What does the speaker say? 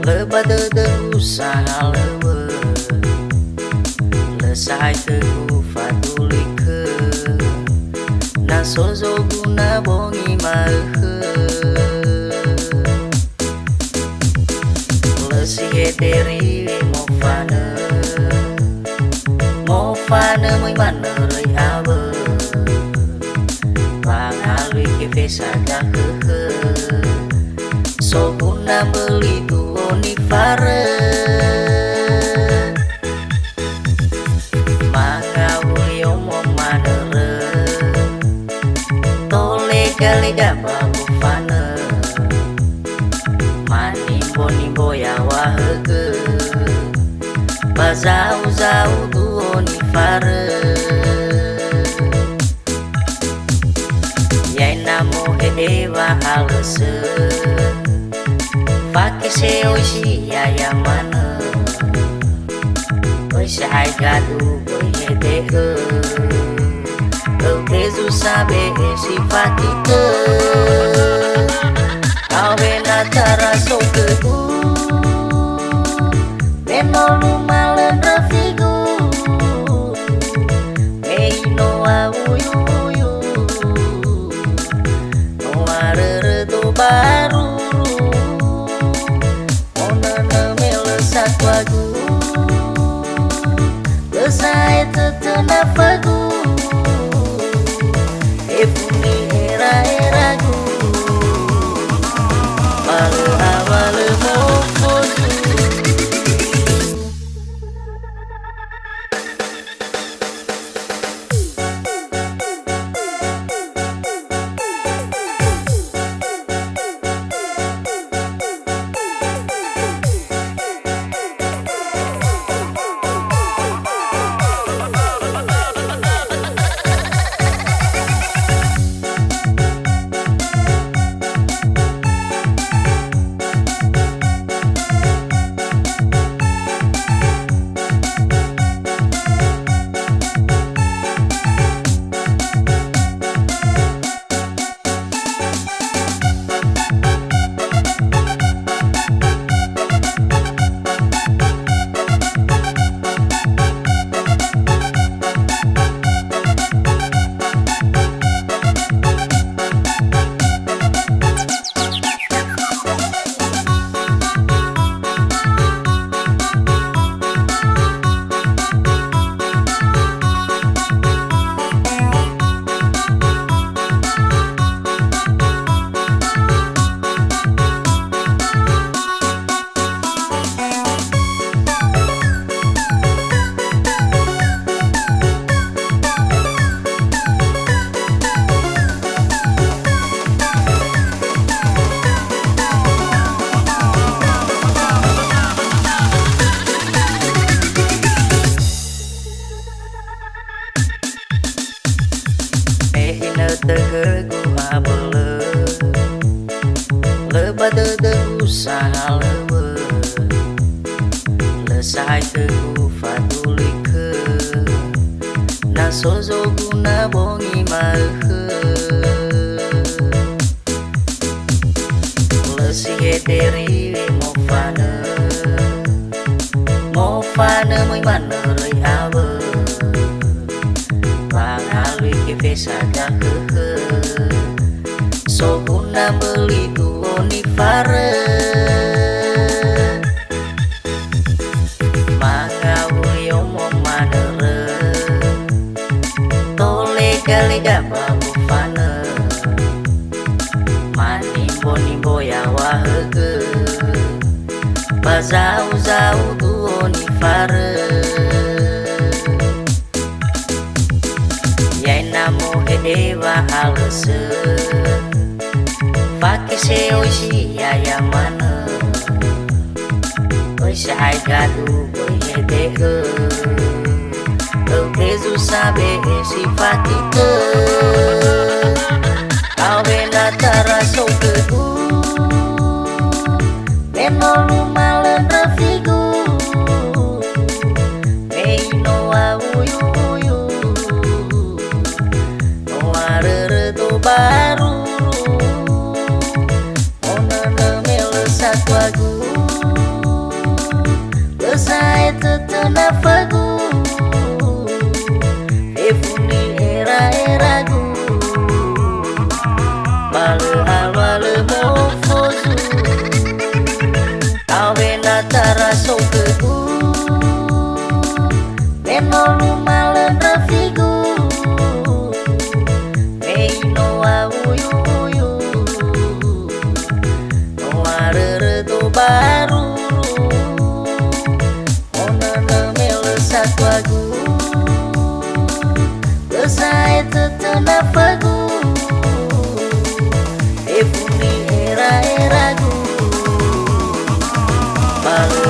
badõdõ halõwõ lesai khõgu fadulikõ naso zoguna bongi maôkhõ lesi hede'õ mofane mana abõlõ pangaluy sagakhõ-khõ zoguna belitu onifare awuyu-wuyu manere tolega-lega babufane manimbo-nimbo awuyu-wuyu zau-zau onifare yai namo hede'õ halõwõ pakai seoshi ya mana sai gadu hede'õ tezu sabe'e sifatike awena taraso khõgu menolu malen rafigu Meinõtõ awuyu-wuyu Arõrõ BARURU Lagu lesai tetena fagu efuni era-eragu awalë maôkhõ Meinõtõ khõgu abõlõ badõdõ halõwõ lesai khõgu fadulikõ naso zoguna bongi maôkhõ lesi hede'õ mofane mana abõlõ pangaluy sagakhõ-khõ zoguna belitu onifare awuyu-wuyu manere tolega-lega babufane manimbo-nimbo awuyu-wuyu zau-zau onifare yai namo hede'õ halõwõ pakai seoshi ya mana sai gadu hede'õ tezu sabe'e sifatike awena taraso khõgu menolu malen rafigu Meinõtõ awuyu-wuyu Arõrõ BARURU Lagu Besai tetena fagu Efuni era-eragu Male alwale mofozu Awena taraso khõgu Menolu malen rafigu Meinõtõ awuyu-wuyu Arõrõ BARURU Lagu Besai tetena fagu Efuni era-eragu Malu